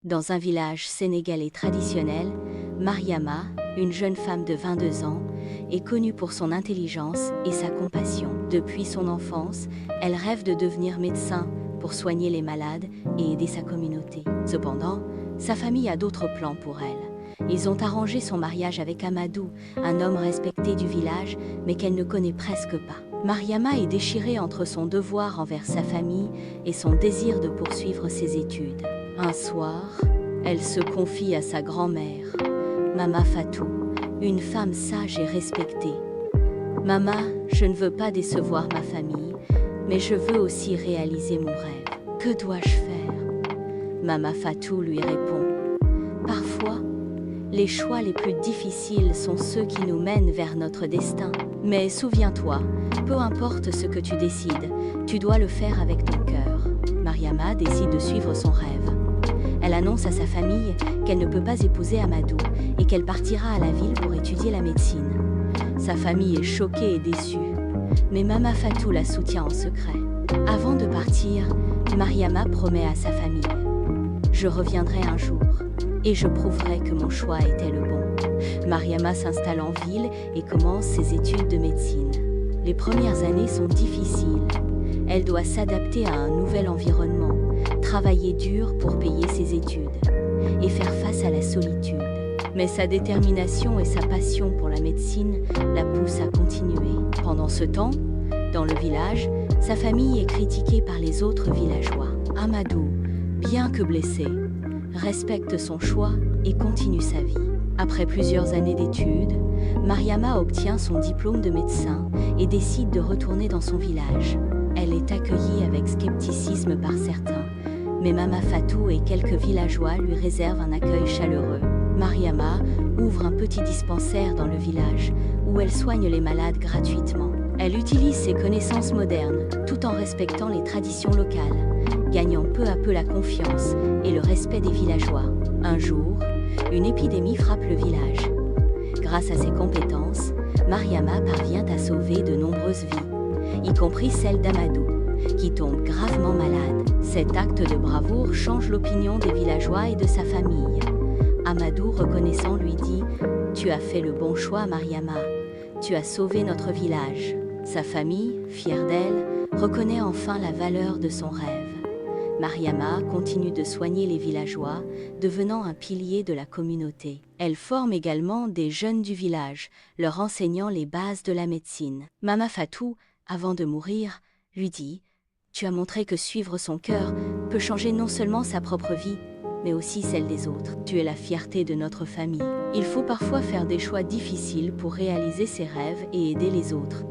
Dans un village sénégalais traditionnel, Mariama, une jeune femme de 22 ans, est connue pour son intelligence et sa compassion. Depuis son enfance, elle rêve de devenir médecin pour soigner les malades et aider sa communauté. Cependant, sa famille a d'autres plans pour elle. Ils ont arrangé son mariage avec Amadou, un homme respecté du village, mais qu'elle ne connaît presque pas. Mariama est déchirée entre son devoir envers sa famille et son désir de poursuivre ses études. Un soir, elle se confie à sa grand-mère, Mama Fatou, une femme sage et respectée. « Mama, je ne veux pas décevoir ma famille, mais je veux aussi réaliser mon rêve. Que dois-je faire ?» Mama Fatou lui répond, « Parfois, les choix les plus difficiles sont ceux qui nous mènent vers notre destin. Mais souviens-toi, peu importe ce que tu décides, tu dois le faire avec ton cœur. » Mariama décide de suivre son rêve. Elle annonce à sa famille qu'elle ne peut pas épouser Amadou et qu'elle partira à la ville pour étudier la médecine. Sa famille est choquée et déçue, mais Mama Fatou la soutient en secret. Avant de partir, Mariama promet à sa famille « Je reviendrai un jour et je prouverai que mon choix était le bon. » Mariama s'installe en ville et commence ses études de médecine. Les premières années sont difficiles. Elle doit s'adapter à un nouvel environnement, travailler dur pour payer ses études et faire face à la solitude. Mais sa détermination et sa passion pour la médecine la poussent à continuer. Pendant ce temps, dans le village, sa famille est critiquée par les autres villageois. Amadou, bien que blessé, respecte son choix et continue sa vie. Après plusieurs années d'études, Mariama obtient son diplôme de médecin et décide de retourner dans son village. Elle est accueillie avec scepticisme par certains, mais Mama Fatou et quelques villageois lui réservent un accueil chaleureux. Mariama ouvre un petit dispensaire dans le village où elle soigne les malades gratuitement. Elle utilise ses connaissances modernes tout en respectant les traditions locales, gagnant peu à peu la confiance et le respect des villageois. Un jour, une épidémie frappe le village. Grâce à ses compétences, Mariama parvient à sauver de nombreuses vies, y compris celle d'Amadou, qui tombe gravement malade. Cet acte de bravoure change l'opinion des villageois et de sa famille. Amadou, reconnaissant, lui dit « Tu as fait le bon choix, Mariama. Tu as sauvé notre village. » Sa famille, fière d'elle, reconnaît enfin la valeur de son rêve. Mariama continue de soigner les villageois, devenant un pilier de la communauté. Elle forme également des jeunes du village, leur enseignant les bases de la médecine. Mama Fatou, avant de mourir, lui dit « Tu as montré que suivre son cœur peut changer non seulement sa propre vie, mais aussi celle des autres. Tu es la fierté de notre famille. Il faut parfois faire des choix difficiles pour réaliser ses rêves et aider les autres. »